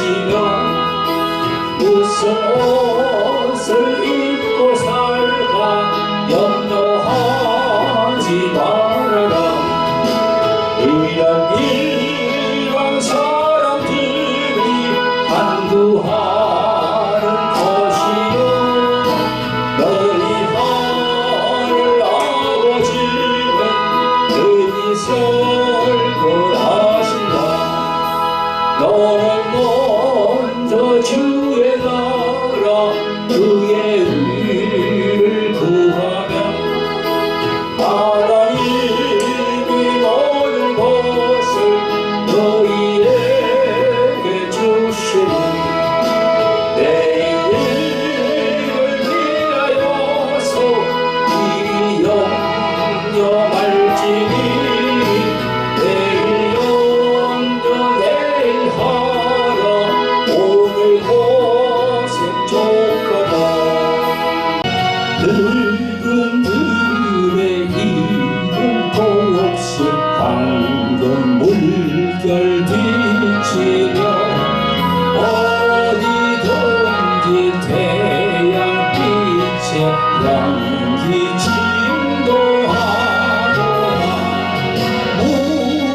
것이며 무슨 옷을 입고 살까 염려하지 말아라. 이런 일반 사람들이 간구하는 것이요 너희 하늘 아버지는 능히 설거하신다. 너는 먼저 주의 나라 그의 의를 구하면 하나님이 모든 것을 너희에게 주시니 내일을 위하여서 이리 염려할지니 내일 하라 오늘 고생 족하다. 늙은 들의 이름 없이 황금 물결 뒤치며 어디든지 태양빛에 양기 진도하노라.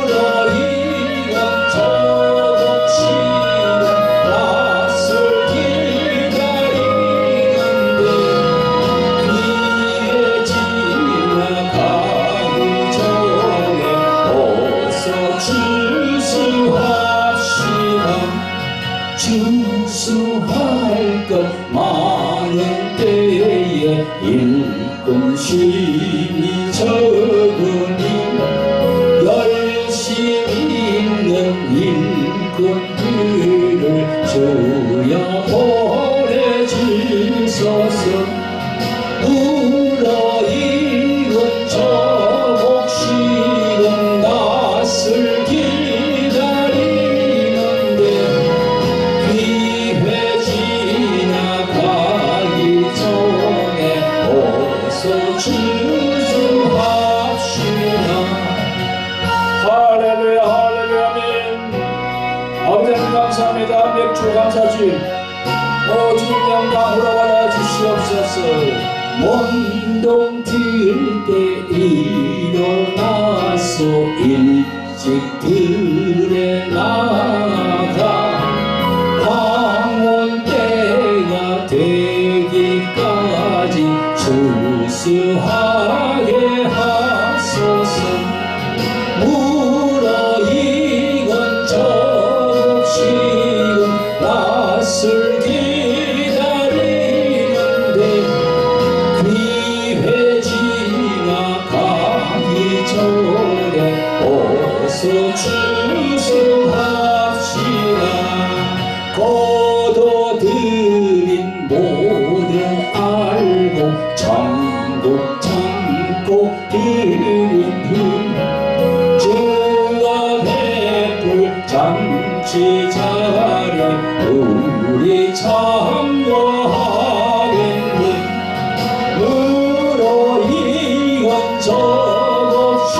무더위가 저벅시는 낯을 기다리는데 귀에 지나가기 전에 어서 출수합시다. 출수할 것 많은 때에 일꾼 심이 적으니 열심히 있는 일꾼들을 주여 보내주소서. 무더위는 저복시는 낯을 기다리는데 귀회 지나가기 전에 어서 출수합시다. 할렐루야 할렐루야 아멘. 아버지 감사합니다. 맥주 감사주님 오직 영광으로 받아주시옵소서. 먼동 들 때 일어나서 일찍 들에 나가 황혼 때가 되기까지 출수하게 하소서. 무더위건 저복시건 낯을 기다리는데 귀회 지나가기 전에 어서 출수합시다. 거둬들인 모든 알고 참고 드린 후 주가 베풀 잔치 자리 우리 참여하겠니. 무더위건 저벅시건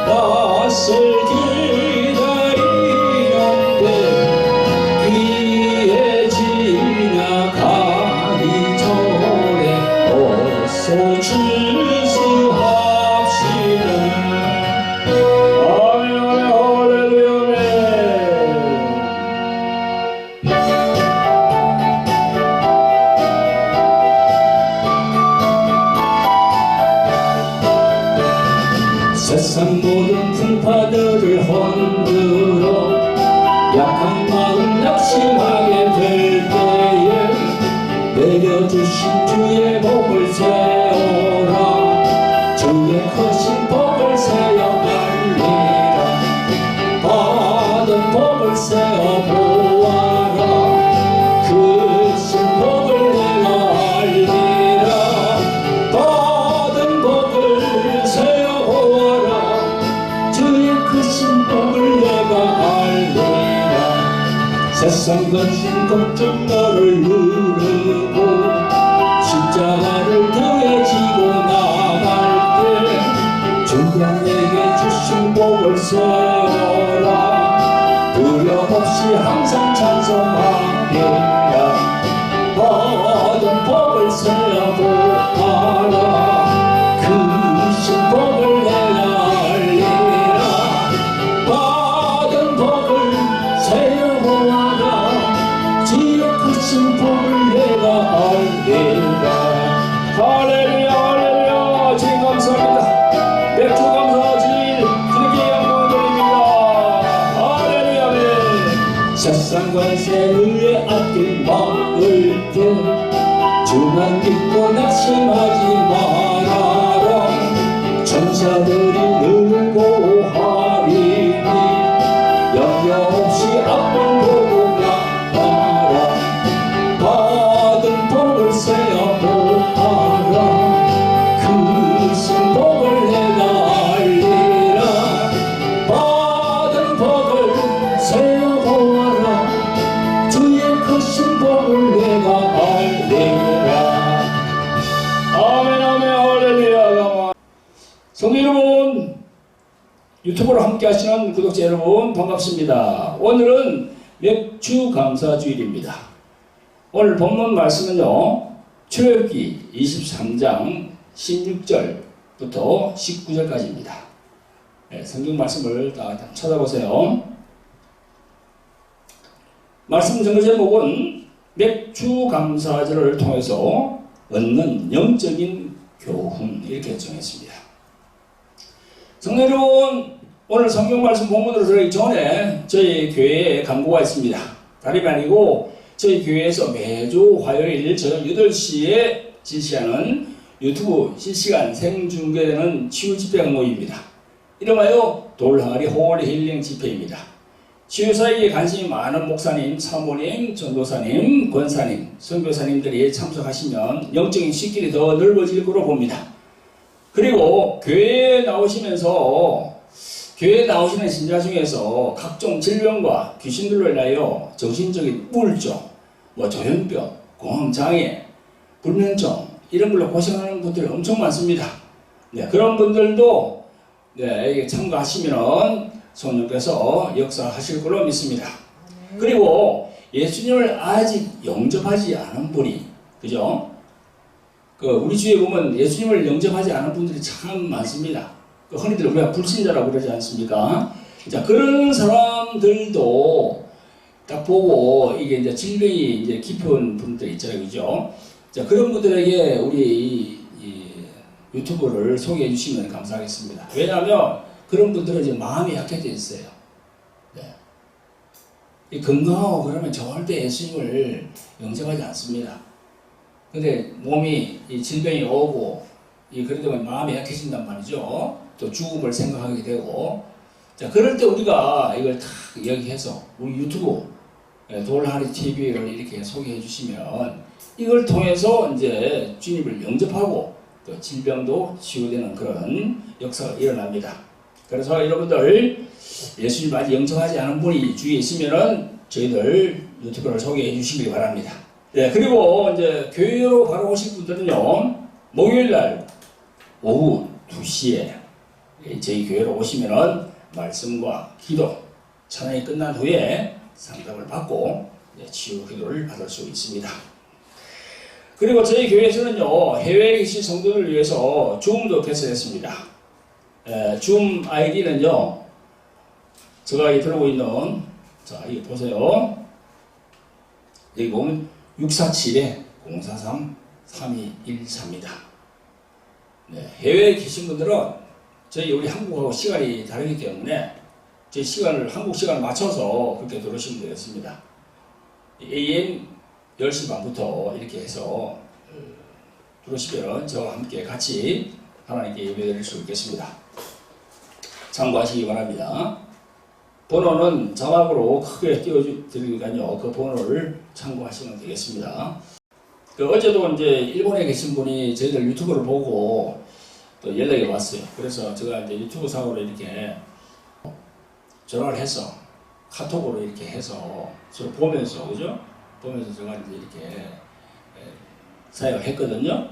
낯을 기다리는데 귀에 지나가기 전에 어서 출수합시다. 아멘 할렐루야 세상 모든 풍파들을 흔들어 약한 마음 낙심하게 될 때에 내려주신 주의 복을 세워라. 주의 크신 복을 세워 알리라. 받은 복을 세워 보아라. 크신 복을 내가 알리라. 받은 복을 세워 보아라. 주의 크신 복을 내가 알리라. 세상 근심 걱정 너를 누르고 십자가를 등에 지고 나갈 때 주가 내게 주신 복을 세워라. 두려움 없이 항상 잘 상관세에 앞길 막을 때 주만 믿고 낙심하지 말아라. 천사들이 늘 보호하리니 염려 없이 앞을 보고 나가라. 받은 복을 세어보아라. 크신 복을 내가 알리라. 받은 복을 세어보아라. 주의 크신 복을 내가 알리라. 아멘 아멘 할렐루야. 성도 여러분, 유튜브로 함께 하시는 구독자 여러분 반갑습니다. 오늘은 맥주 감사주일입니다. 오늘 본문 말씀은요, 출애굽기 23장 16절부터 19절까지입니다. 네, 성경 말씀을 다 찾아보세요. 말씀 전거 제목은 맥주 감사절을 통해서 얻는 영적인 교훈, 이렇게 정했습니다. 성도 여러분, 오늘 성경 말씀 본문으로 들어가기 전에 저희 교회에 광고가 있습니다. 다름이 아니고 저희 교회에서 매주 화요일 저녁 8시에 실시하는 유튜브 실시간 생중계되는 치유 집회 모임입니다. 이름하여 돌항아리 홀리 힐링 집회입니다. 치유사에게 관심이 많은 목사님, 사모님, 전도사님, 권사님, 선교사님들이 참석하시면 영적인 식길이 더 넓어질 거로 봅니다. 그리고 교회에 나오시는 신자 중에서 각종 질병과 귀신들로 인하여 정신적인 우울증, 조현병, 공황장애, 불면증 이런 걸로 고생하는 분들이 엄청 많습니다. 네, 그런 분들도 네, 참가하시면 성령께서 역사하실 걸로 믿습니다. 그리고 예수님을 아직 영접하지 않은 분이, 그죠? 우리 주위에 보면 예수님을 영접하지 않은 분들이 참 많습니다. 흔히들 우리가 불신자라고 그러지 않습니까? 자, 그런 사람들도 딱 보고 이게 이제 질병이 이제 깊은 분들 있잖아요, 그죠? 자, 그런 분들에게 우리 이 유튜브를 소개해 주시면 감사하겠습니다. 왜냐하면 그런 분들은 이제 마음이 약해져 있어요. 네. 건강하고 그러면 절대 예수님을 영접하지 않습니다. 근데 몸이 이 질병이 오고 그러다 보면 마음이 약해진단 말이죠. 또 죽음을 생각하게 되고, 자, 그럴 때 우리가 이걸 다 이야기해서 우리 유튜브 돌하리 TV를 이렇게 소개해 주시면 이걸 통해서 이제 주님을 영접하고 또 질병도 치유되는 그런 역사가 일어납니다. 그래서 여러분들 예수님 아직 영접하지 않은 분이 주위에 있으면은 저희들 유튜브를 소개해 주시기 바랍니다. 네, 그리고 이제 교회로 바로 오실 분들은요, 목요일날 오후 2시에 저희 교회로 오시면은 말씀과 기도, 찬양이 끝난 후에 상담을 받고 치유 기도를 받을 수 있습니다. 그리고 저희 교회에서는요, 해외에 계신 성도들을 위해서 줌도 개설했습니다. 줌 아이디는요, 제가 이 들고 있는, 자, 이거 보세요. 여기 보면 647-043-3214입니다. 네, 해외에 계신 분들은 저희 우리 한국하고 시간이 다르기 때문에 저희 한국 시간을 맞춰서 그렇게 들어오시면 되겠습니다. AM 10시 반부터 이렇게 해서 들어오시면 저와 함께 같이 하나님께 예배드릴 수 있겠습니다. 참고하시기 바랍니다. 번호는 자막으로 크게 띄워드리니까요, 그 번호를 참고하시면 되겠습니다. 어제도 이제 일본에 계신 분이 저희들 유튜브를 보고 또 연락이 왔어요. 그래서 제가 이제 유튜브 상으로 이렇게 전화를 해서 카톡으로 이렇게 해서 서로 보면서, 그죠? 보면서 제가 이제 이렇게 사역을 했거든요.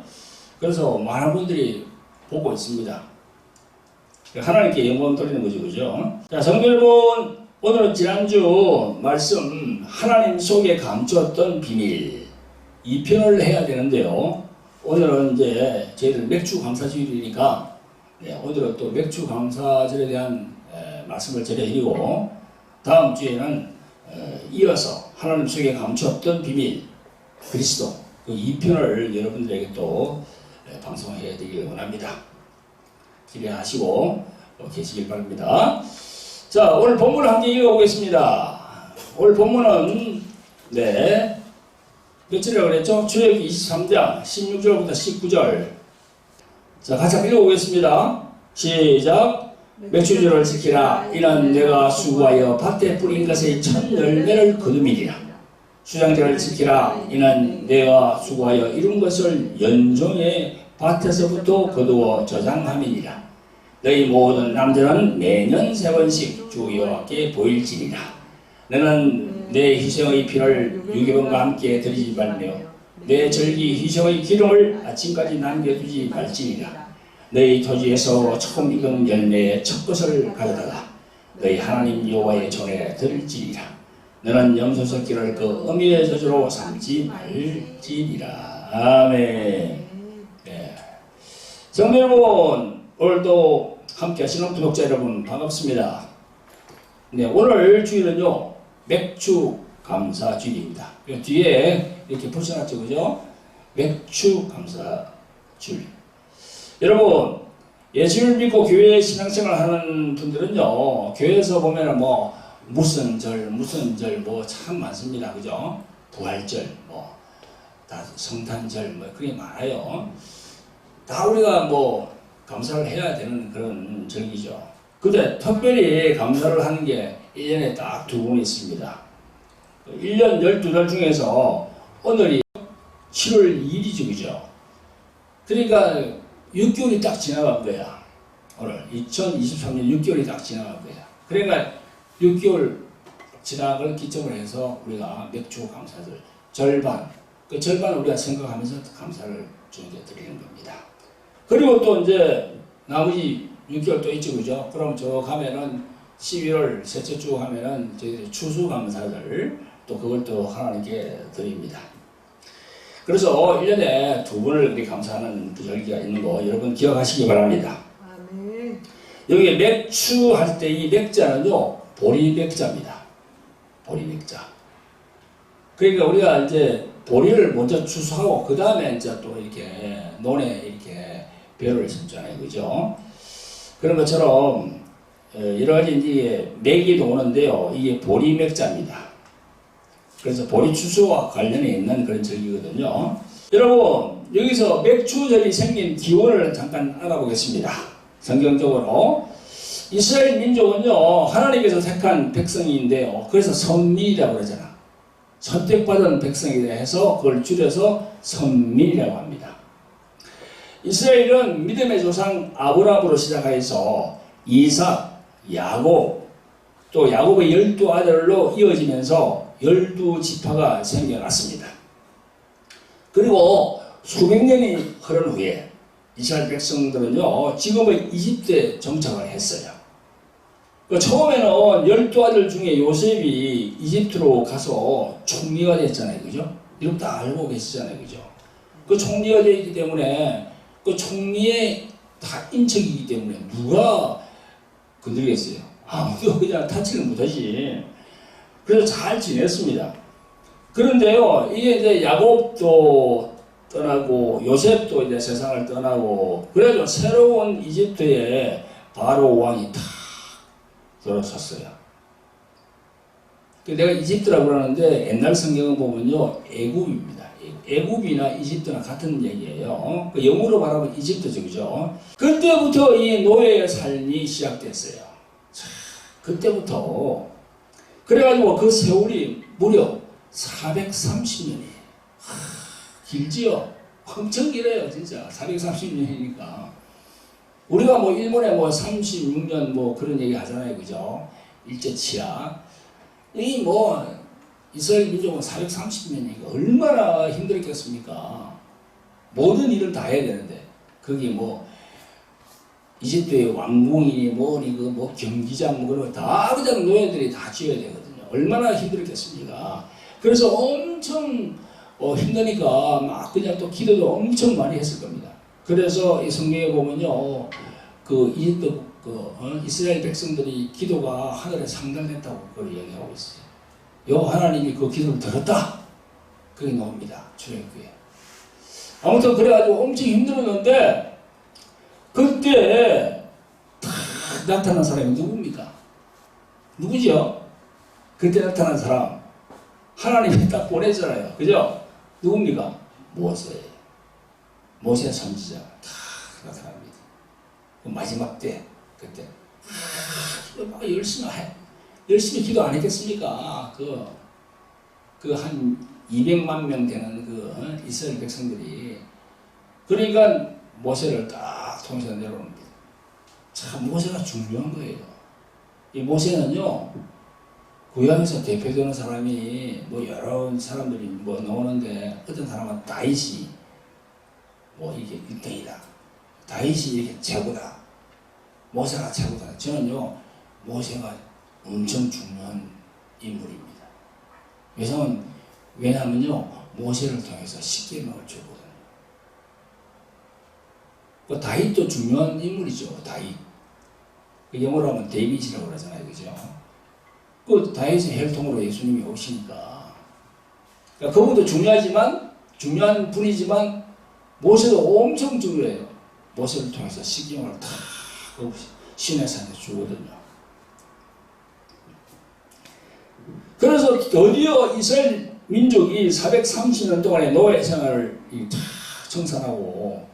그래서 많은 분들이 보고 있습니다. 하나님께 영광 돌리는 거죠, 그죠? 자, 성도 여러분, 오늘은 지난주 말씀 하나님 속에 감추었던 비밀 2편을 해야 되는데요. 오늘은 이제 저희들 맥주 감사주일이니까 오늘은 또 맥주 감사절에 대한 말씀을 전해드리고, 다음 주에는 이어서 하나님 속에 감추었던 비밀 그리스도 그 2편을 여러분들에게 또 방송해 드리길 원합니다. 기대하시고 계시길 바랍니다. 자, 오늘 본문을 함께 읽어보겠습니다. 오늘 본문은 몇 절이라고 그랬죠? 출애굽기 23장 16절부터 19절. 자, 같이 한번 읽어보겠습니다. 시작. 맥주절을 지키라. 이는 내가 수고하여 밭에 뿌린 것의 첫 열매를 거두미리라. 수장절을 지키라. 이는 내가 수고하여 이룬 것을 연종의 밭에서부터 거두어 저장함이니라. 너희 모든 남자는 매년 3번씩 주 여호와께 보일지니라. 너는 내 희생의 피를 유기범과 함께 드리지 말며 내 절기 희생의 기름을 아침까지 남겨두지 말지니라. 너희 토지에서 처음 익은 열매의 첫 것을 가져다가 너희 하나님 여호와의 전에 드릴지니라. 너는 염소 새끼를 그 어미의 저주로 삼지 말지니라. 아멘. 네. 성도 여러분, 오늘도 함께 하시는 구독자 여러분 반갑습니다. 네, 오늘 주일은요 맥주 감사 주일입니다. 뒤에 이렇게 붙여놨죠, 그죠? 맥주 감사 주일. 여러분, 예수를 믿고 교회 신앙생활 하는 분들은요, 교회에서 보면은 무슨 절 참 많습니다. 그죠? 부활절, 다 성탄절, 그게 많아요. 다 우리가 감사를 해야 되는 그런 절기죠. 근데 특별히 감사를 하는 게 1년에 딱 2번 있습니다. 1년 12달 중에서 오늘이 7월 2일이죠, 그죠? 그러니까 6개월이 딱 지나간 거야. 오늘 2023년 6개월이 딱 지나간 거야. 그러니까 6개월 지나간 걸 기점으로 해서 우리가 맥주 감사절 절반, 그 절반을 우리가 생각하면서 감사를 드리는 겁니다. 그리고 또 이제 나머지 6개월 또 있죠, 그죠? 그럼 저 가면은 11월 셋째 주 하면은 저희 추수감사절 또 그걸 또 하나님께 드립니다. 그래서 1년에 2번을 우리 감사하는 그 절기가 있는 거 여러분 기억하시기 바랍니다. 아멘. 여기 맥주 할 때 이 맥자는요 보리맥자입니다. 보리맥자. 그러니까 우리가 이제 보리를 먼저 추수하고 그 다음에 이제 또 이렇게 논에 이렇게 벼를 심잖아요, 그죠? 그런 것처럼 여러 가지 이제 맥이 오는데요, 이게 보리맥자입니다. 그래서 보리 추수와 관련이 있는 그런 절기거든요. 여러분, 여기서 맥주절이 생긴 기원을 잠깐 알아보겠습니다. 성경적으로 이스라엘 민족은요 하나님께서 택한 백성인데요, 그래서 선민이라고 그러잖아. 선택받은 백성에 대해서 그걸 줄여서 선민이라고 합니다. 이스라엘은 믿음의 조상 아브라함으로 시작해서 이삭, 야곱, 또 야곱의 12아들로 이어지면서 12지파가 생겨났습니다. 그리고 수백 년이 흐른 후에 이스라엘 백성들은요 지금의 이집트에 정착을 했어요. 처음에는 12아들 중에 요셉이 이집트로 가서 총리가 됐잖아요, 그죠? 이런 다 알고 계시잖아요, 그죠? 그 총리가 되기 때문에 그 총리의 다 인척이기 때문에 누가 건드리겠어요? 아무도 그냥 타치를 못하지. 그래서 잘 지냈습니다. 그런데요, 이게 이제 야곱도 떠나고 요셉도 이제 세상을 떠나고 그래서 새로운 이집트에 바로 왕이 탁 들어섰어요. 내가 이집트라고 그러는데 옛날 성경을 보면요 애굽입니다. 애굽이나 이집트나 같은 얘기예요. 영어로 말하면 이집트죠, 그죠? 그때부터 이 노예의 삶이 시작됐어요. 자, 그때부터 그래가지고 그 세월이 무려 430년이 길지요. 엄청 길어요, 진짜. 430년이니까. 우리가 일본에 36년 그런 얘기 하잖아요, 그죠? 일제치하. 이 이스라엘 민족은 430년이니까 얼마나 힘들었겠습니까? 모든 일을 다 해야 되는데, 거기 이집트의 왕궁이니 경기장 그런 거 다 그냥 노예들이 다 지어야 되거든요. 얼마나 힘들었겠습니까? 그래서 엄청 힘드니까 막 그냥 또 기도도 엄청 많이 했을 겁니다. 그래서 이 성경에 보면요, 이집트 이스라엘 백성들이 기도가 하늘에 상달됐다고 그걸 얘기하고 있어요. 하나님이 그 기도를 들었다. 그게 나옵니다. 출애굽기에. 아무튼 그래가지고 엄청 힘들었는데 그때 탁 나타난 사람이 누굽니까? 누구죠? 그때 나타난 사람 하나님이 딱 보내잖아요. 그죠? 누굽니까? 모세. 모세 선지자 다 나타납니다. 그 마지막 때 그때 막 열심히 기도 안 했겠습니까? 그 한 200만 명 되는 그 이스라엘 백성들이 그러니까 모세를 딱 통해서 내려옵니다. 참 모세가 중요한 거예요. 이 모세는요 구약에서 대표되는 사람이 뭐 여러 사람들이 뭐 나오는데 어떤 사람은 다윗이 뭐 이게 1등이다. 다윗이 이렇게 최고다. 모세가 최고다. 저는요 모세가 엄청 중요한 인물입니다. 왜냐하면요 모세를 통해서 십계명을 주거든요. 그 다윗도 중요한 인물이죠. 다윗. 그 영어로 하면 데이빗이라고 그러잖아요. 그죠? 그 다윗의 혈통으로 예수님이 오시니까. 그러니까 그분도 중요한 분이지만 모세도 엄청 중요해요. 모세를 통해서 십계명을 다 시내산에 주거든요. 그래서 드디어 이스라엘 민족이 430년 동안의 노예 생활을 청산하고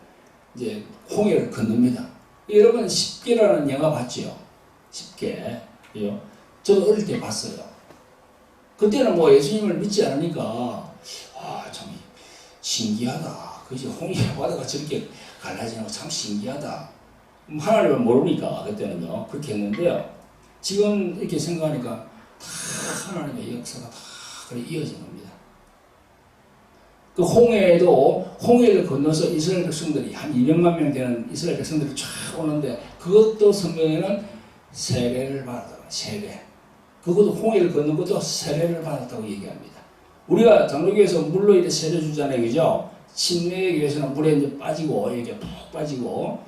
이제 홍해를 건넙니다. 여러분 10개라는 영화 봤죠? 10개. 저도 어릴 때 봤어요. 그때는 뭐 예수님을 믿지 않으니까 참 신기하다. 그죠? 홍해 바다가 저렇게 갈라지는 거 참 신기하다. 하나님을 모르니까 그때는요 그렇게 했는데요. 지금 이렇게 생각하니까 다 하나님의 역사가 다 그렇게 이어진 겁니다. 그 홍해를 건너서 이스라엘 백성들이 한 200만 명 되는 이스라엘 백성들이 쫙 오는데 그것도 성경에는 세례를 받았다. 세례. 그것도 홍해를 걷는 것도 세례를 받았다고 얘기합니다. 우리가 장로교에서 물로 이렇게 세례 주잖아요. 그죠? 침례에 위해서는 물에 이제 빠지고 이렇게 푹 빠지고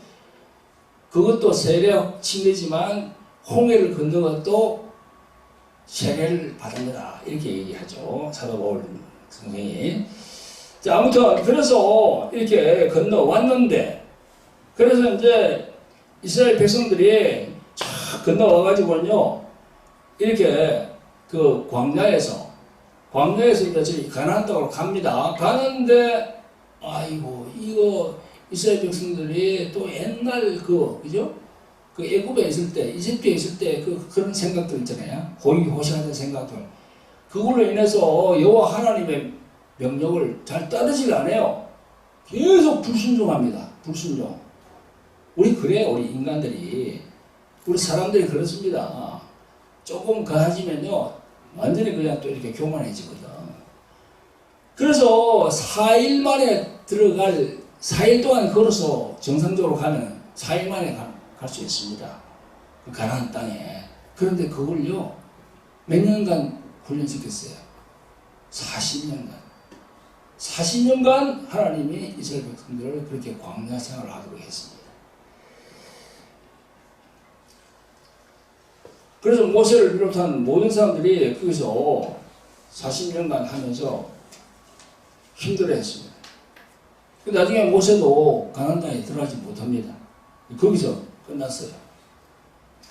그것도 세례 침례지만 홍해를 걷는 것도 세례를 받은 거다. 이렇게 얘기하죠. 사도 바울 선생이. 자, 아무튼 그래서 이렇게 건너왔는데 그래서 이제 이스라엘 백성들이 쫙 건너와가지고는요 이렇게 그 광야에서 이제 저기 가나안 땅으로 갑니다. 가는데 아이고 이거 이스라엘 백성들이 또 옛날 그죠? 그 애굽에 있을 때 이집트에 있을 때 그런 생각들 있잖아요. 호기호시하는 생각들. 그걸로 인해서 여호와 하나님의 명령을 잘 따르질 않아요. 계속 불순종합니다. 불순종. 우리 인간들이 우리 사람들이 그렇습니다. 조금 가지면요 완전히 그냥 또 이렇게 교만해지거든. 그래서 4일 만에 4일 동안 걸어서 정상적으로 가면 4일 만에 갈 수 있습니다. 그 가나안 땅에. 그런데 그걸요 몇 년간 훈련시켰어요. 40년간 하나님이 이스라엘 백성들을 그렇게 광야 생활을 하도록 했습니다. 그래서 모세를 비롯한 모든 사람들이 거기서 40년간 하면서 힘들어했습니다. 나중에 모세도 가나안 땅에 들어가지 못합니다. 거기서 끝났어요.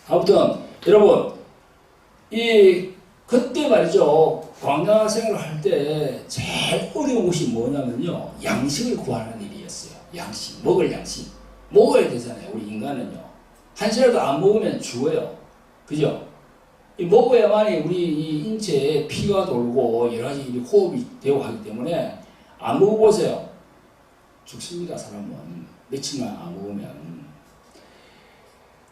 아무튼 여러분 그때 말이죠. 광야 생활을 할 때 제일 어려운 것이 뭐냐면요. 양식을 구하는 일이었어요. 먹을 양식. 먹어야 되잖아요. 우리 인간은요. 한 시라도 안 먹으면 죽어요. 그죠? 먹어야만이 우리 이 인체에 피가 돌고 여러 가지 호흡이 되고 하기 때문에 안 먹어보세요. 죽습니다. 사람은. 며칠만 안 먹으면.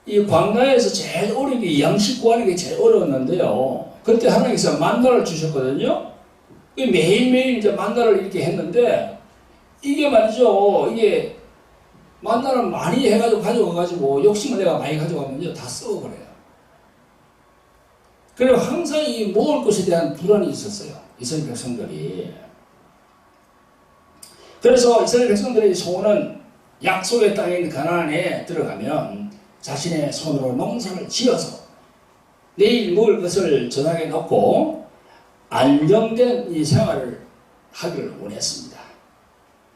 이 광야에서 제일 어려운 게 양식 구하는 게 제일 어려웠는데요. 그때 하나님께서 만나를 주셨거든요. 매일매일 이제 만나를 이렇게 했는데 이게 말이죠. 이게 만나를 많이 해가지고 가져가가지고 욕심을 내가 많이 가져가면요 다 썩어버려요. 그리고 항상 이 먹을 것에 대한 불안이 있었어요. 이스라엘 백성들이. 그래서 이스라엘 백성들의 소원은 약속의 땅에 있는 가나안에 들어가면 자신의 손으로 농사를 지어서 내일 먹을 것을 저장해 놓고 안정된 이 생활을 하기를 원했습니다.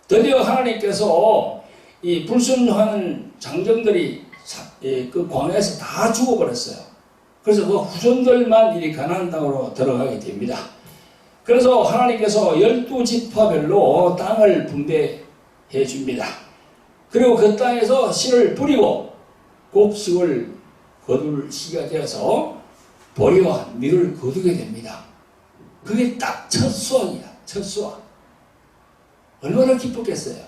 드디어 하나님께서 이 불순종하는 장정들이 그 광야에서 다 죽어버렸어요. 그래서 그 후손들만 이 가나안 땅으로 들어가게 됩니다. 그래서 하나님께서 12지파별로 땅을 분배해 줍니다. 그리고 그 땅에서 씨를 뿌리고 곡식을 거둘 시기가 되어서 보리와 밀을 거두게 됩니다. 그게 딱 첫 수확이야. 첫 수확. 얼마나 기뻤겠어요.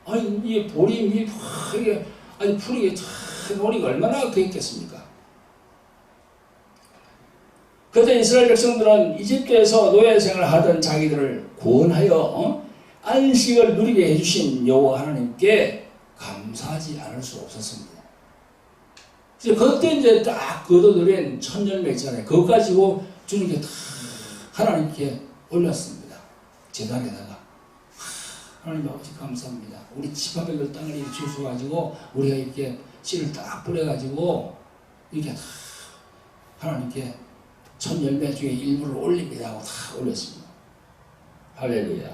아니 이 보리, 밀, 이게 아니 풀이 참 오리가 얼마나 그랬겠습니까? 그때 이스라엘 백성들은 이집트에서 노예 생활을 하던 자기들을 구원하여 안식을 누리게 해주신 여호와 하나님께 감사하지 않을 수 없었습니다. 그때 이제 딱 거둬들인 첫 열매 있잖아요. 그거 가지고 주님께 다 하나님께 올렸습니다. 제단에다가 하나님 아버지 감사합니다. 우리 지파별로 땅을 이렇게 주셔가지고 우리가 이렇게 씨를 딱 뿌려가지고 이렇게 다 하나님께 첫 열매 중에 일부를 올립니다 하고 다 올렸습니다. 할렐루야.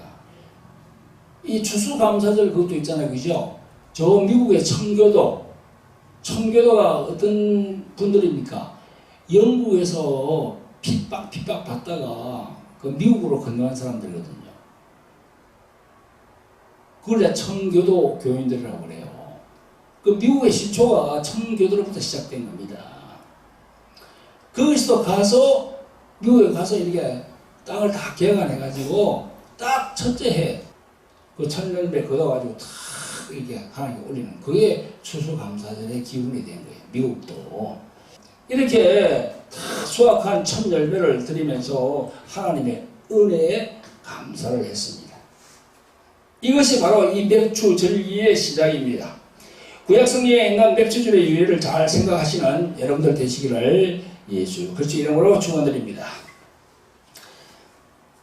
이 추수감사절 그것도 있잖아요. 그죠? 저 미국의 청교도가 어떤 분들입니까? 영국에서 핍박 받다가 그 미국으로 건너간 사람들이거든요. 그걸 청교도 교인들이라고 그래요. 그 미국의 시초가 청교도로부터 시작된 겁니다. 거기서 가서 미국에 가서 이렇게 땅을 다 개간해가지고 딱 첫째 해 그 천년배 걷어가지고 다 이렇게 하나님께 올리는 그게 추수감사절의 기운이 된 거예요. 미국도 이렇게 다 수확한 첫 열매를 드리면서 하나님의 은혜에 감사를 했습니다. 이것이 바로 이 맥주 절기의 시작입니다. 구약성경에 있는 맥주절의 유래를 잘 생각하시는 여러분들 되시기를 예수 그리스도 이름으로 축원드립니다.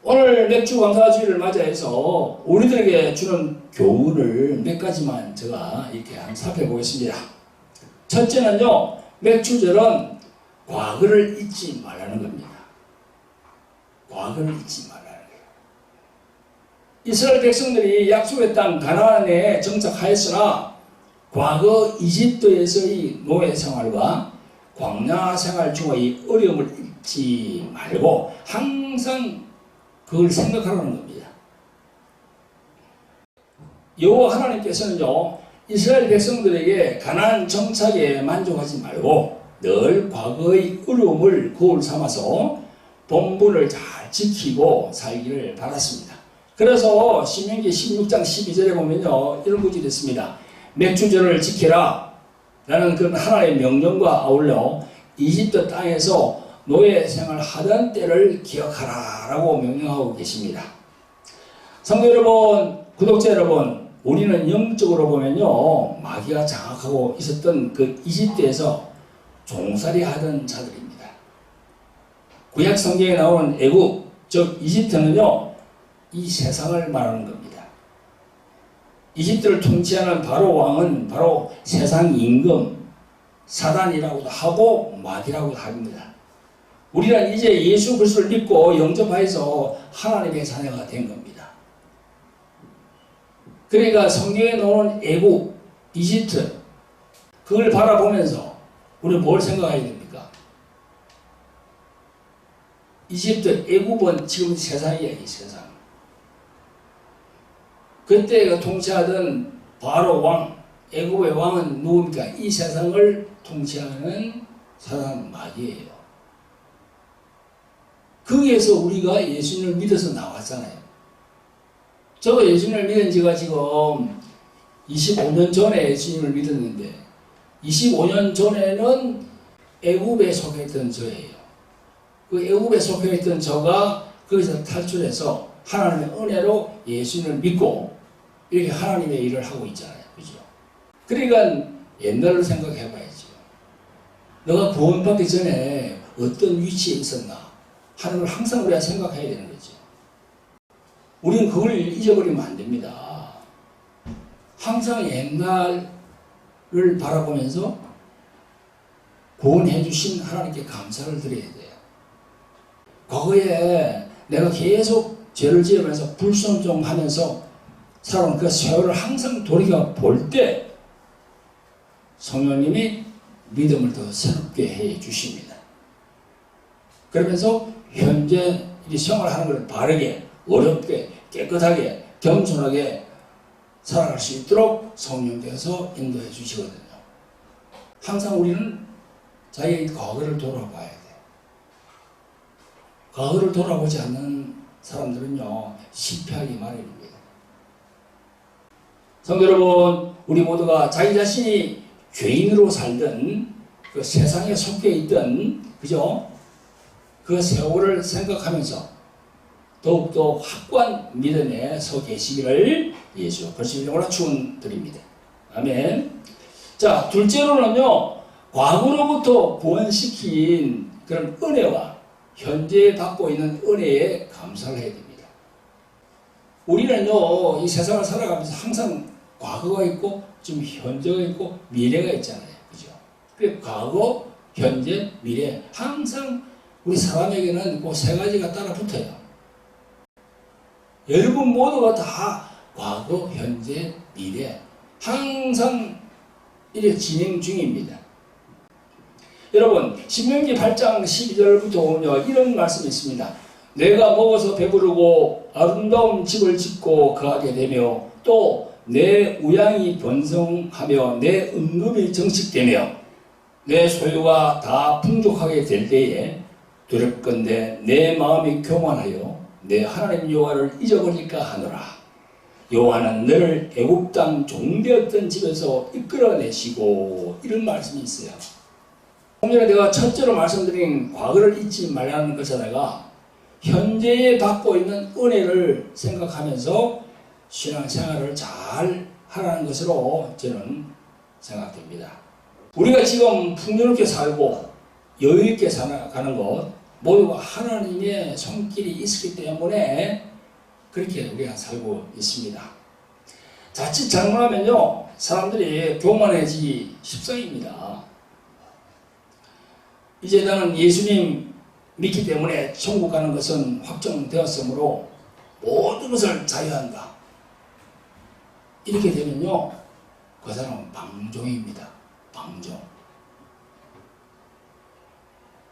오늘 맥주 감사주일을 맞이해서 우리들에게 주는 교훈을 몇 가지만 제가 이렇게 한번 살펴보겠습니다. 첫째는요, 맥주절은 과거를 잊지 말라는 겁니다. 과거를 잊지 말라는 거예요. 이스라엘 백성들이 약속의 땅 가나안에 정착하였으나 과거 이집트에서의 노예 생활과 광야 생활 중의 어려움을 잊지 말고 항상 그걸 생각하라는 겁니다. 여호와 하나님께서는요, 이스라엘 백성들에게 가나안 정착에 만족하지 말고 늘 과거의 어려움을 거울 삼아서 본분을 잘 지키고 살기를 바랐습니다. 그래서 신명기 16장 12절에 보면요, 이런 구절이 있습니다. 맥주절을 지키라 라는 그 하나의 명령과 아울러 이집트 땅에서 노예 생활하던 때를 기억하라 라고 명령하고 계십니다. 성도 여러분, 구독자 여러분, 우리는 영적으로 보면요, 마귀가 장악하고 있었던 그 이집트에서 종살이 하던 자들입니다. 구약 성경에 나오는 애국, 즉 이집트는요, 이 세상을 말하는 겁니다. 이집트를 통치하는 바로 왕은 바로 세상 임금, 사단이라고도 하고 마귀라고도 합니다. 우리는 이제 예수 그리스도를 믿고 영접하여서 하나님의 자녀가 된 겁니다. 그러니까 성경에 나오는 애국, 이집트, 그걸 바라보면서 우리는 뭘 생각해야 됩니까? 이집트, 애국은 지금 세상이야, 이 세상. 그때 통치하던 바로 왕, 애국의 왕은 누굽니까? 이 세상을 통치하는 사단 마귀예요. 거기에서 우리가 예수님을 믿어서 나왔잖아요. 저도 예수님을 믿은 지가 지금 25년 전에 예수님을 믿었는데 25년 전에는 애굽에 속했던 저예요. 그 애굽에 속했던 저가 거기서 탈출해서 하나님의 은혜로 예수님을 믿고 이렇게 하나님의 일을 하고 있잖아요. 그죠? 그러니까 옛날을 생각해 봐야죠. 너가 구원받기 전에 어떤 위치에 있었나 하는 걸 항상 우리가 생각해야 되는 거죠. 우리는 그걸 잊어버리면 안 됩니다. 항상 옛날을 바라보면서 구원해 주신 하나님께 감사를 드려야 돼요. 과거에 내가 계속 죄를 지으면서 불순종하면서 살아온 그 세월을 항상 돌이켜 볼 때 성령님이 믿음을 더 새롭게 해 주십니다. 그러면서 현재 이 생활하는 걸 바르게, 어렵게, 깨끗하게, 겸손하게 살아갈 수 있도록 성령께서 인도해 주시거든요. 항상 우리는 자기의 과거를 돌아봐야 돼요. 과거를 돌아보지 않는 사람들은요, 실패하기 마련입니다. 성도 여러분, 우리 모두가 자기 자신이 죄인으로 살던 그 세상에 속해 있던, 그죠? 그 세월을 생각하면서 더욱더 확고한 믿음에 서 계시기를 예수 그리스도 이름으로 축원드립니다. 아멘. 자, 둘째로는요, 과거로부터 구원시킨 그런 은혜와 현재 받고 있는 은혜에 감사를 해야 됩니다. 우리는요, 이 세상을 살아가면서 항상 과거가 있고, 지금 현재가 있고, 미래가 있잖아요. 그죠? 그 과거, 현재, 미래, 항상 우리 사람에게는 그 세 가지가 따라 붙어요. 여러분 모두가 다 과거, 현재, 미래, 항상 이렇게 진행 중입니다. 여러분, 신명기 8장 12절부터 보면 이런 말씀이 있습니다. 내가 먹어서 배부르고 아름다운 집을 짓고 거하게 되며 또 내 우양이 번성하며 내 은금이 정식되며 내 소유가 다 풍족하게 될 때에 두렵건대 내 마음이 교만하여 내 하나님 여호와를 잊어버릴까 하노라. 여호와는 너를 애굽 땅 종되었던 집에서 이끌어내시고, 이런 말씀이 있어요. 조금 전에 내가 첫째로 말씀드린 과거를 잊지 말라는 것에다가 현재에 받고 있는 은혜를 생각하면서 신앙생활을 잘 하라는 것으로 저는 생각됩니다. 우리가 지금 풍요롭게 살고 여유있게 살아가는 것 모두가 하나님의 손길이 있기 때문에 그렇게 우리가 살고 있습니다. 자칫 잘못하면요, 사람들이 교만해지기 십상입니다. 이제 나는 예수님 믿기 때문에 천국 가는 것은 확정되었으므로 모든 것을 자유한다. 이렇게 되면요, 그 사람은 방종입니다. 방종.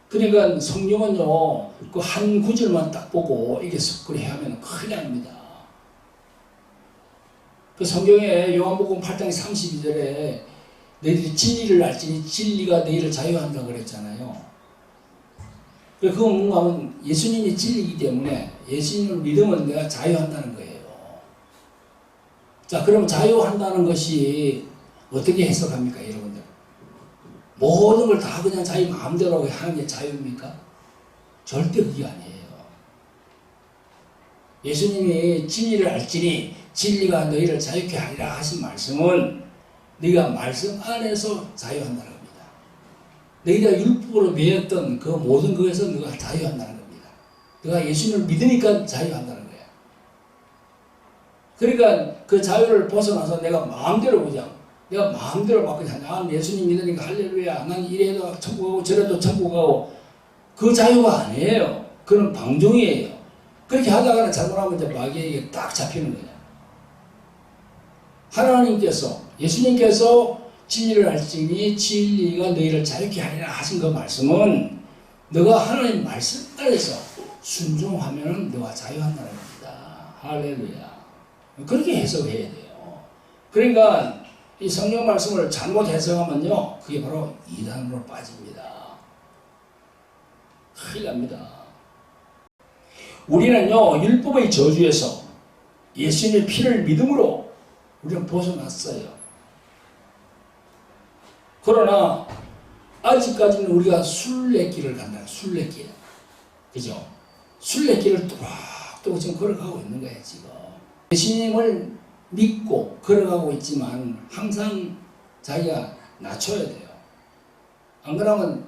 그러니까 성경은요, 그 한 구절만 딱 보고 이게 그래 하면 큰일 납니다. 그 성경에 요한복음 8장 32절에 너희들이 진리를 알지니 진리가 너희를 자유한다 그랬잖아요. 그거 뭔가 하면 예수님이 진리이기 때문에 예수님을 믿으면 내가 자유한다는 거예요. 자, 그럼 자유한다는 것이 어떻게 해석합니까, 여러분들? 모든 걸 다 그냥 자기 마음대로 하는 게 자유입니까? 절대 그게 아니에요. 예수님이 진리를 알지니 진리가 너희를 자유케 하리라 하신 말씀은 네가 말씀 안에서 자유한다는 겁니다. 너희가 율법으로 매였던 그 모든 것에서 너가 자유한다는 겁니다. 너가 예수님을 믿으니까 자유한다는 거예요. 그러니까 그 자유를 벗어나서 내가 마음대로 그냥 내가 마음대로 막 그냥 난 예수님 믿으니까 할렐루야, 난 이래도 천국 가고 저래도 천국 가고, 그 자유가 아니에요. 그건 방종이에요. 그렇게 하다가는 잘못하면 이제 마귀에게 딱 잡히는 거예요. 하나님께서, 예수님께서 진리를 알지니 진리가 너희를 자유케 하리라 하신 그 말씀은 너가 하나님 말씀 안에서 순종하면 너가 자유한다는 겁니다. 할렐루야. 그렇게 해석해야 돼요. 그러니까 이 성경 말씀을 잘못 해석하면요, 그게 바로 이단으로 빠집니다. 큰일 납니다. 우리는요, 율법의 저주에서 예수님의 피를 믿음으로 우리는 벗어났어요. 그러나 아직까지는 우리가 순례길을 간다. 순례길. 그죠? 순례길을 뚜벅뚜벅 지금 걸어가고 있는 거예요, 지금. 예수님을 믿고 걸어가고 있지만 항상 자기가 낮춰야 돼요. 안 그러면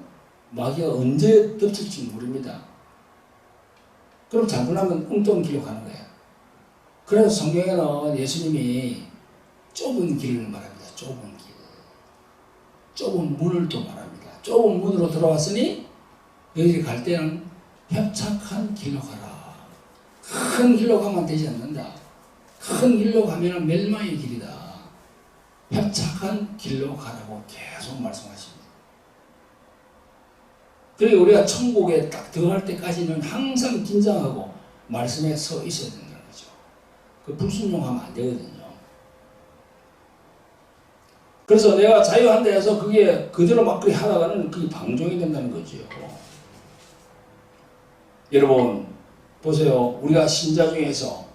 마귀가 언제 덮칠지 모릅니다. 그럼 잘못하면 엉뚱한 길로 가는 거예요. 그래서 성경에는 예수님이 좁은 길을 말합니다. 좁은 길. 좁은 문을 또 말합니다. 좁은 문으로 들어왔으니 너희들이 갈 때는 협착한 길로 가라. 큰 길로 가면 되지 않는다. 큰 길로 가면 멸망의 길이다. 협착한 길로 가라고 계속 말씀하십니다. 그리고 우리가 천국에 딱 들어갈 때까지는 항상 긴장하고 말씀에 서 있어야 된다는 거죠. 그 불순종하면 안 되거든요. 그래서 내가 자유한다 해서 그게 그대로 막 그리 하다가는 그게 방종이 된다는 거죠. 여러분 보세요. 우리가 신자 중에서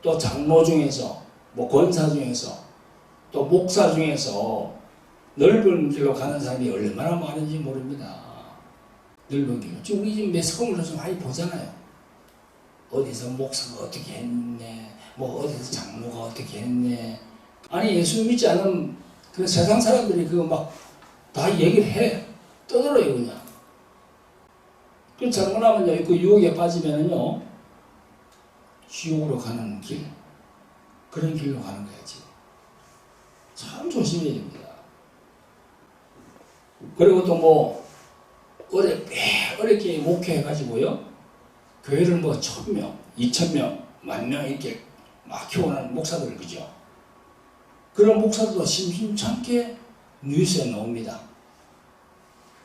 또 장로 중에서 뭐 권사 중에서 또 목사 중에서 넓은 길로 가는 사람이 얼마나 많은지 모릅니다. 넓은 길로. 지금 우리 지금 매스컴을 좀 많이 보잖아요. 어디서 목사가 어떻게 했네, 뭐 어디서 장로가 어떻게 했네. 아니 예수 믿지 않은 그 세상 사람들이 그거 막 다 얘기를 해. 떠들어요 그냥. 그 잘못하면요, 그 유혹에 빠지면은요, 지옥으로 가는 길, 그런 길로 가는 거야 지금. 참 조심해야 됩니다. 그리고 또 뭐 어렵게 목회해가지고요, 교회를 뭐 1000명, 2000명, 10,000명 이렇게 막 키워놓은 목사들, 그죠? 그런 목사들도 심심찮게 뉴스에 나옵니다.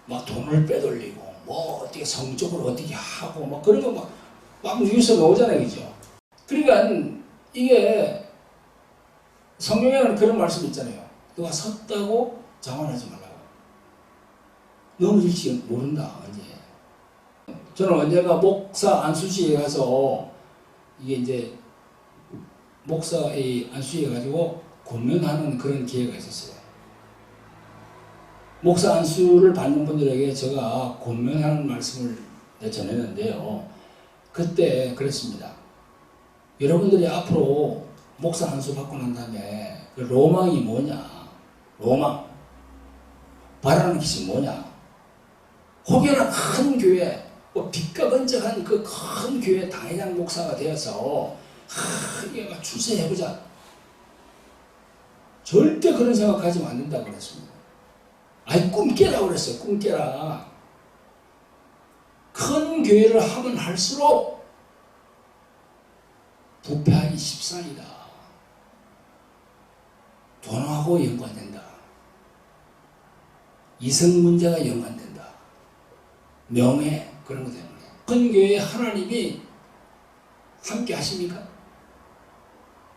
막 돈을 빼돌리고, 뭐 어떻게 성적으로 어떻게 하고, 막 그런 거 막 뉴스에 나오잖아요, 그죠? 그러니까 이게 성경에는 그런 말씀 있잖아요. 너가 섰다고 자만하지 말라고. 넘어질지 모른다, 언제. 저는 언젠가 목사 안수시에 가서 이게 이제 목사의 안수시에 가지고 권면하는 그런 기회가 있었어요. 목사 안수를 받는 분들에게 제가 권면하는 말씀을 전했는데요. 그때 그랬습니다. 여러분들이 앞으로 목사 안수 받고 난 다음에 그 로망이 뭐냐? 로망. 바라는 것이 뭐냐? 혹여나 큰 교회, 뭐 빛과 번쩍한 그 큰 교회 당회장 목사가 되어서 이게 막 출세해보자. 절대 그런 생각하지 않는다고 그랬습니다. 아니 꿈 깨라 그랬어요. 꿈 깨라. 큰 교회를 하면 할수록 부패하기 십상이다. 돈하고 연관된다. 이성 문제가 연관된다. 명예 그런 것 때문에. 큰 교회에 하나님이 함께 하십니까?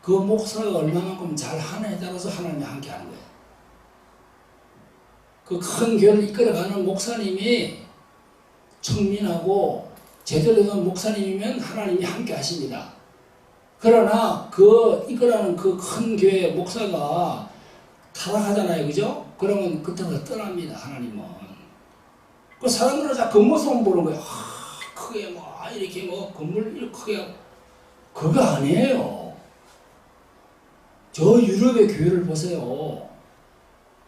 그 목사가 얼마만큼 잘 하느냐에 따라서 하나님이 함께 하는 거예요. 그 큰 교회를 이끌어가는 목사님이 청민하고 제대로 된 목사님이면 하나님이 함께 하십니다. 그러나 그 이끌어가는 그 큰 교회 목사가 타락하잖아요, 그죠? 그러면 그때부터 떠납니다, 하나님은. 그 사람들은 다 겉모습만 보는 거예요. 크게 뭐 이렇게 뭐 건물 이렇게 크게. 그거 아니에요. 저 유럽의 교회를 보세요.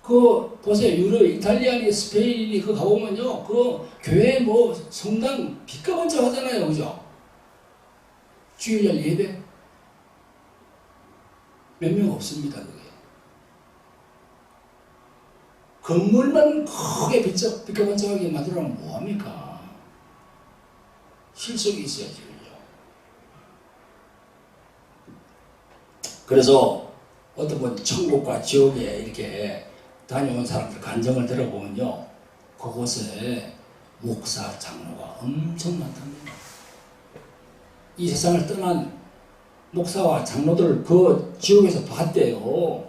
그 보세요. 유럽, 이탈리아니, 스페인이 그 가보면요, 그 교회 뭐 성당 빛과 번쩍하잖아요, 그죠? 주일날 예배 몇 명 없습니다, 그게. 건물만 크게 빛과 번쩍하게 만들어놓으면 뭐합니까? 실속이 있어야지, 그죠? 그래서 어떤 분 천국과 지옥에 이렇게 다녀온 사람들 간증을 들어보면요, 그곳에 목사, 장로가 엄청 많답니다. 이 세상을 떠난 목사와 장로들 그 지옥에서 봤대요.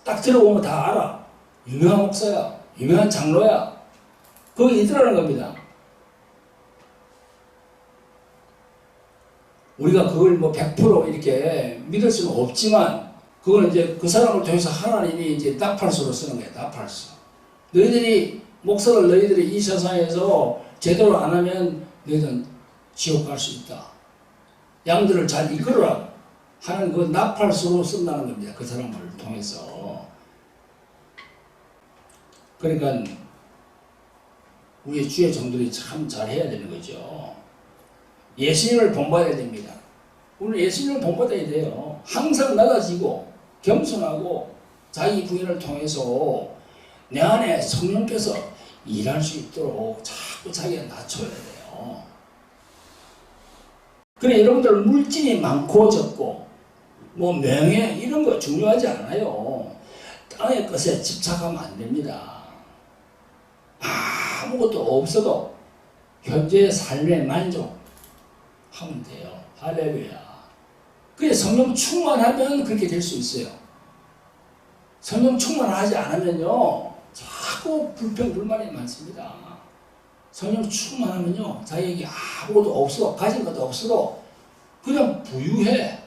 딱 들어보면 다 알아. 유명한 목사야, 유명한 장로야. 거기 있더라는 겁니다. 우리가 그걸 뭐 100% 이렇게 믿을 수는 없지만, 그건 이제 그 사람을 통해서 하나님이 이제 나팔수로 쓰는 거예요. 나팔수. 너희들이 목사를 너희들이 이 세상에서 제대로 안 하면 너희들은 지옥 갈 수 있다. 양들을 잘 이끌어라 하는 그 나팔수로 쓴다는 겁니다. 그 사람을 통해서. 그러니까 우리 주의 종들이 참 잘해야 되는 거죠. 예수님을 본받아야 됩니다. 우리 예수님을 본받아야 돼요. 항상 낮아지고 겸손하고 자기 부인을 통해서 내 안에 성령께서 일할 수 있도록 자꾸 자기가 낮춰야 돼요. 그래, 여러분들 물질이 많고 적고 뭐 명예 이런 거 중요하지 않아요. 땅의 것에 집착하면 안 됩니다. 아무것도 없어도 현재의 삶에 만족하면 돼요. 할렐루야. 그래 성령 충만하면 그렇게 될 수 있어요. 성령 충만하지 않으면요 자꾸 불평불만이 많습니다. 성령 충만하면요 자기에게 아무것도 없어 가진 것도 없어도 그냥 부유해.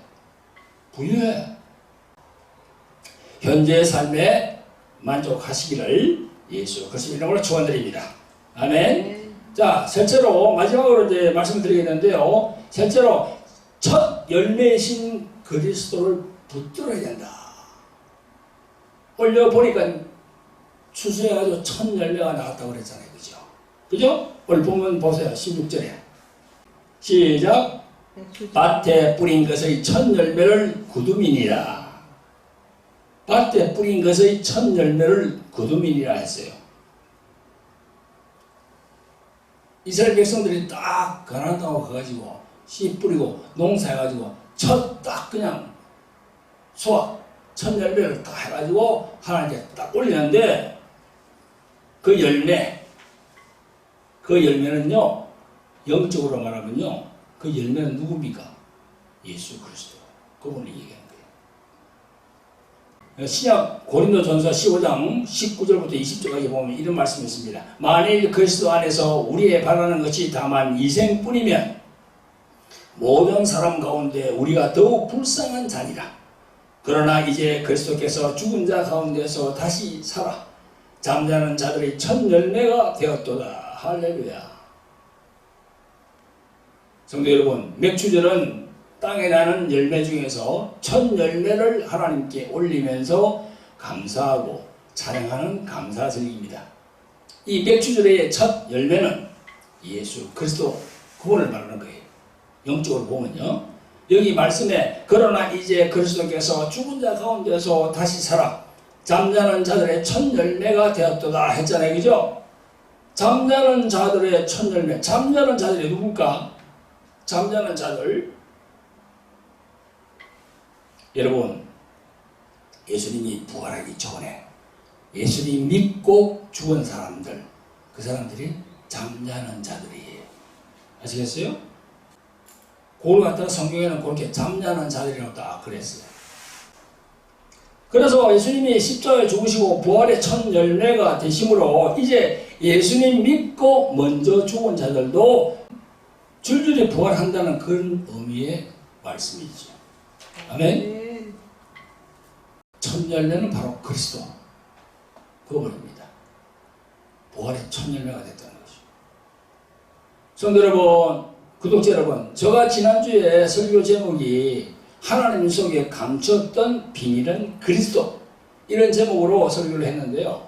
현재의 삶에 만족하시기를 예수 그리스도 이름으로 축원드립니다. 아멘. 자, 셋째로 마지막으로 이제 말씀드리겠는데요. 셋째로 첫 열매이신 그리스도를 붙들어야 된다. 올려보니까 추수해가지고 첫 열매가 나왔다고 그랬잖아요. 그죠? 오늘 본문 보세요. 16절에. 시작. 밭에 뿌린 것의 첫 열매를 거두미니라. 밭에 뿌린 것의 첫 열매를 거두미니라 했어요. 이스라엘 백성들이 딱 가나안 땅으로 가가지고 씨 뿌리고 농사해가지고 첫 딱 그냥 수확 첫 열매를 딱 해가지고 하나님께 딱 올리는데 그 열매는요 영적으로 말하면요 그 열매는 누굽니까? 예수 그리스도 그분을 얘기하는 거예요. 신약 고린도전서 15장 19절부터 20절까지 보면 이런 말씀이 있습니다. 만일 그리스도 안에서 우리의 바라는 것이 다만 이생뿐이면 모든 사람 가운데 우리가 더욱 불쌍한 자니라. 그러나 이제 그리스도께서 죽은 자 가운데서 다시 살아 잠자는 자들의 첫 열매가 되었도다. 할렐루야. 성도 여러분, 맥주절은 땅에 나는 열매 중에서 첫 열매를 하나님께 올리면서 감사하고 찬양하는 감사절기입니다. 이 맥주절의 첫 열매는 예수 그리스도 그분을 말하는 거예요. 영적으로 보면요. 여기 말씀에 그러나 이제 그리스도께서 죽은 자 가운데서 다시 살아 잠자는 자들의 첫 열매가 되었도다 했잖아요. 그죠? 잠자는 자들의 첫 열매. 잠자는 자들이 누굴까? 잠자는 자들. 여러분, 예수님이 부활하기 전에 예수님 믿고 죽은 사람들, 그 사람들이 잠자는 자들이에요. 아시겠어요? 그걸 갖다가 성경에는 그렇게 잠자는 자들이라고 딱 그랬어요. 그래서 예수님이 십자가에 죽으시고 부활의 첫 열매가 되심으로 이제 예수님 믿고 먼저 죽은 자들도 줄줄이 부활한다는 그런 의미의 말씀이죠. 아멘. 첫 열매는 바로 그리스도 그분입니다. 부활의 첫 열매가 됐다는 것이죠. 성도 여러분, 구독자 여러분, 제가 지난주에 설교 제목이 하나님 속에 감췄던 비밀은 그리스도 이런 제목으로 설교를 했는데요.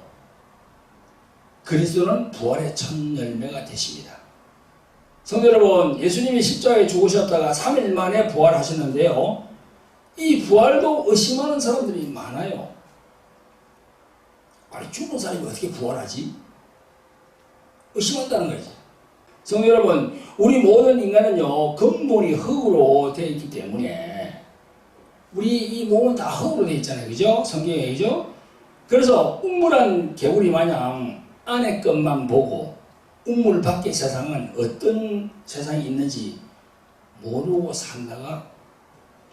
그리스도는 부활의 첫 열매가 되십니다. 성도 여러분, 예수님이 십자가에 죽으셨다가 3일 만에 부활하셨는데요. 이 부활도 의심하는 사람들이 많아요. 아니 죽은 사람이 어떻게 부활하지? 의심한다는 거죠. 성도 여러분, 우리 모든 인간은요 근본이 흙으로 되어 있기 때문에 우리 이 몸은 다 흙으로 되어 있잖아요. 그죠? 성경에 그죠? 그래서 우물한 개구리 마냥 안의 것만 보고 우물 밖의 세상은 어떤 세상이 있는지 모르고 살다가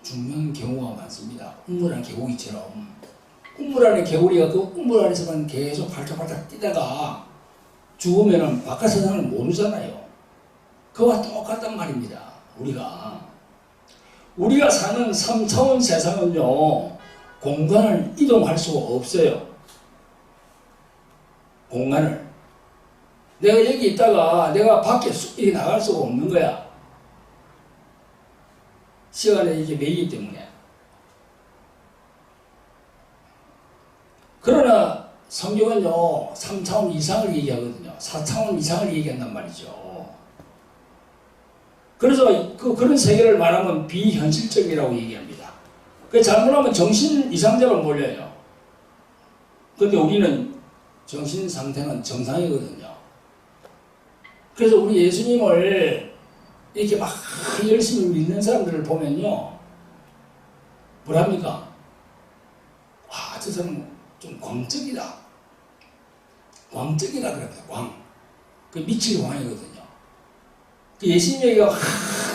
죽는 경우가 많습니다. 우물한 개구리처럼. 우물 안에 개구리가 그 우물 안에서만 계속 발짝발짝 뛰다가 죽으면 바깥 세상을 모르잖아요. 그와 똑같단 말입니다. 우리가 사는 3차원 세상은요 공간을 이동할 수가 없어요. 공간을 내가 여기 있다가 내가 밖에 이렇게 나갈 수가 없는 거야. 시간에 이게 매이기 때문에. 그러나 성경은요 3차원 이상을 얘기하거든요. 4차원 이상을 얘기한단 말이죠. 그래서 그런 세계를 말하면 비현실적이라고 얘기합니다. 잘못하면 정신 이상자로 몰려요. 그런데 우리는 정신 상태는 정상이거든요. 그래서 우리 예수님을 이렇게 막 열심히 믿는 사람들을 보면요 뭐랍니까? 와, 저 사람은 좀 광적이다 그럽니다. 그 미칠 왕이거든요. 그 예수님 얘기가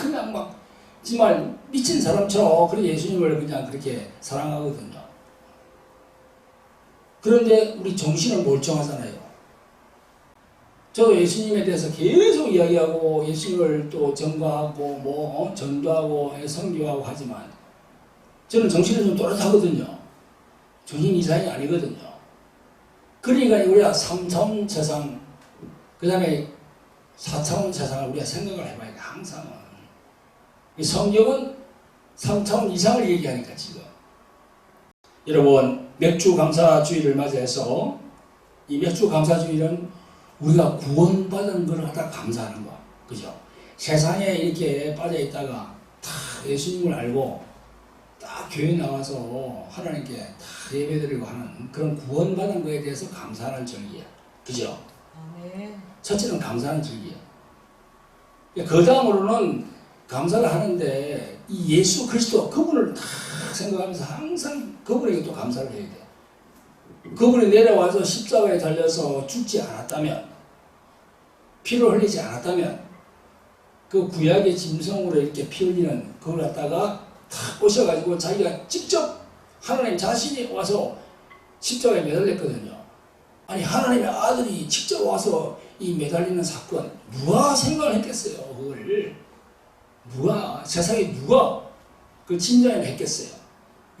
그냥 막 정말 미친 사람처럼 그렇게 예수님을 그냥 그렇게 사랑하거든요. 그런데 우리 정신은 멀쩡하잖아요. 저도 예수님에 대해서 계속 이야기하고 예수님을 또 전가하고 뭐 전도하고 선교하고 하지만 저는 정신은 좀 또렷하거든요. 정신 이상이 아니거든요. 그러니까 우리가 3차원 세상 그 다음에 4차원 세상을 우리가 생각을 해봐야 돼. 항상은 이 성경은 3차원 이상을 얘기하니까 지금 여러분 맥주 감사주의를 맞이해서 이 맥주 감사주의는 우리가 구원받은 걸 하다 감사하는 거야. 그죠? 세상에 이렇게 빠져있다가 다 예수님을 알고 딱 교회 나와서 하나님께 다 예배드리고 하는 그런 구원받은 거에 대해서 감사하는 절기야. 그죠? 네. 첫째는 감사하는 절기야. 그 다음으로는 감사를 하는데 이 예수 그리스도 그분을 다 생각하면서 항상 그분에게 또 감사를 해야 돼. 그분이 내려와서 십자가에 달려서 죽지 않았다면 피를 흘리지 않았다면 그 구약의 짐승으로 이렇게 피 흘리는 그걸 갖다가 탁 오셔가지고 자기가 직접 하나님 자신이 와서 십자가에 매달렸거든요. 아니 하나님의 아들이 직접 와서 이 매달리는 사건 누가 생각을 했겠어요. 그걸 누가 세상에 누가 그 진작에 했겠어요.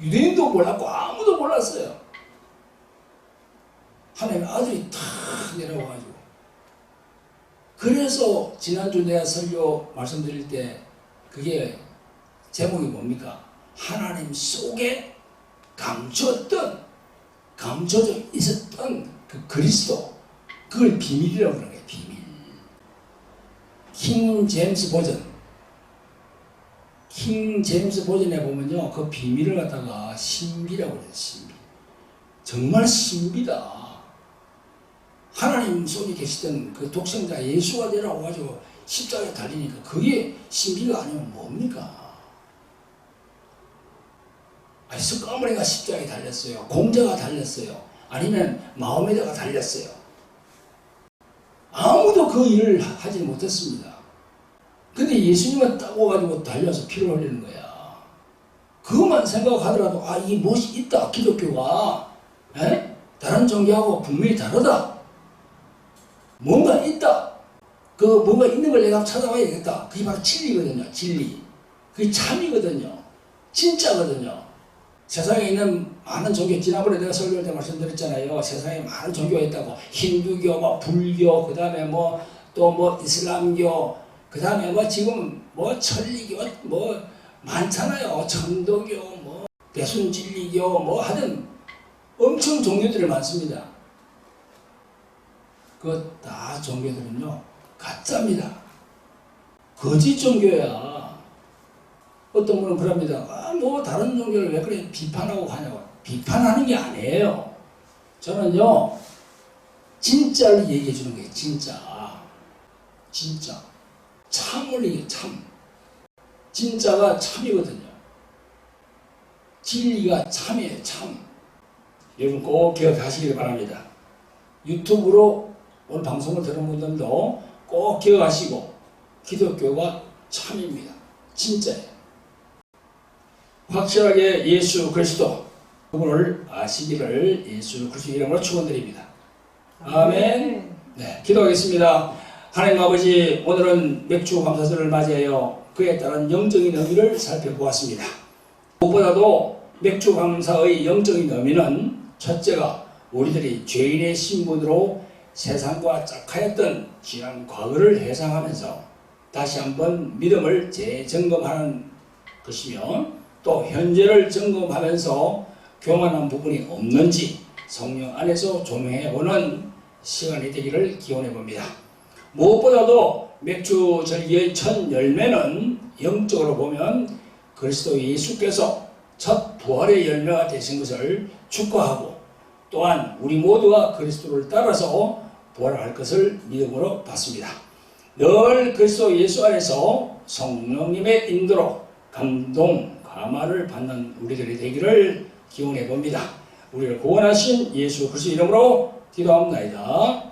유대인도 몰랐고 아무도 몰랐어요. 하나님의 아들이 탁 내려와가지고 그래서 지난주 내가 설교 말씀드릴 때 그게 제목이 뭡니까? 하나님 속에 감춰져 있었던 그 그리스도 그걸 비밀이라고 그러는 거예요. 비밀. 킹 제임스 버전에 보면요 그 비밀을 갖다가 신비라고 그래요. 신비. 정말 신비다. 하나님 속에 계시던 그 독생자 예수가 내려와가지고 십자가에 달리니까 그게 신비가 아니면 뭡니까? 아니 석가모니가 십자가에 달렸어요. 공자가 달렸어요. 아니면 마호메드가 달렸어요. 아무도 그 일을 하지 못했습니다. 근데 예수님은 딱 와가지고 달려서 피를 흘리는 거야. 그것만 생각하더라도 아, 이 무엇이 있다. 기독교가 다른 종교하고 분명히 다르다. 뭔가 있다. 그 뭔가 있는 걸 내가 찾아봐야 되겠다. 그게 바로 진리거든요. 진리. 그게 참이거든요. 진짜거든요. 세상에 있는 많은 종교, 지난번에 내가 설교할 때 말씀드렸잖아요. 세상에 많은 종교가 있다고. 힌두교, 뭐 불교, 그 다음에 또 이슬람교, 그 다음에 지금 천리교, 많잖아요. 천도교, 배순진리교, 하여튼 엄청 종교들이 많습니다. 그 다 종교들은요 가짜입니다. 거짓 종교야. 어떤 분은 그럽니다. 다른 종교를 왜 그래 비판하고 가냐고. 비판하는 게 아니에요. 저는요 진짜를 얘기해 주는 거예요. 진짜 참을 얘기해. 참. 진짜가 참이거든요. 진리가 참이에요. 참. 여러분 꼭 기억하시길 바랍니다. 유튜브로 오늘 방송을 들은 분들도 꼭 기억하시고 기독교가 참입니다. 진짜예요. 확실하게 예수 그리스도 그분을 아시기를 예수 그리스도 이름으로 축원드립니다. 아멘. 네, 기도하겠습니다. 하나님 아버지, 오늘은 맥주 감사절을 맞이하여 그에 따른 영적인 의미를 살펴보았습니다. 무엇보다도 맥주 감사의 영적인 의미는 첫째가 우리들이 죄인의 신분으로 세상과 짝하였던 지난 과거를 회상하면서 다시 한번 믿음을 재점검하는 것이며 또 현재를 점검하면서 교만한 부분이 없는지 성령 안에서 조명해보는 시간이 되기를 기원해 봅니다. 무엇보다도 맥주 절기의 첫 열매는 영적으로 보면 그리스도 예수께서 첫 부활의 열매가 되신 것을 축하하고 또한 우리 모두가 그리스도를 따라서 부활할 것을 믿음으로 받습니다. 늘 그리스도 예수 안에서 성령님의 인도로 감동, 감화를 받는 우리들이 되기를 기원해 봅니다. 우리를 구원하신 예수 그리스도 이름으로 기도합니다.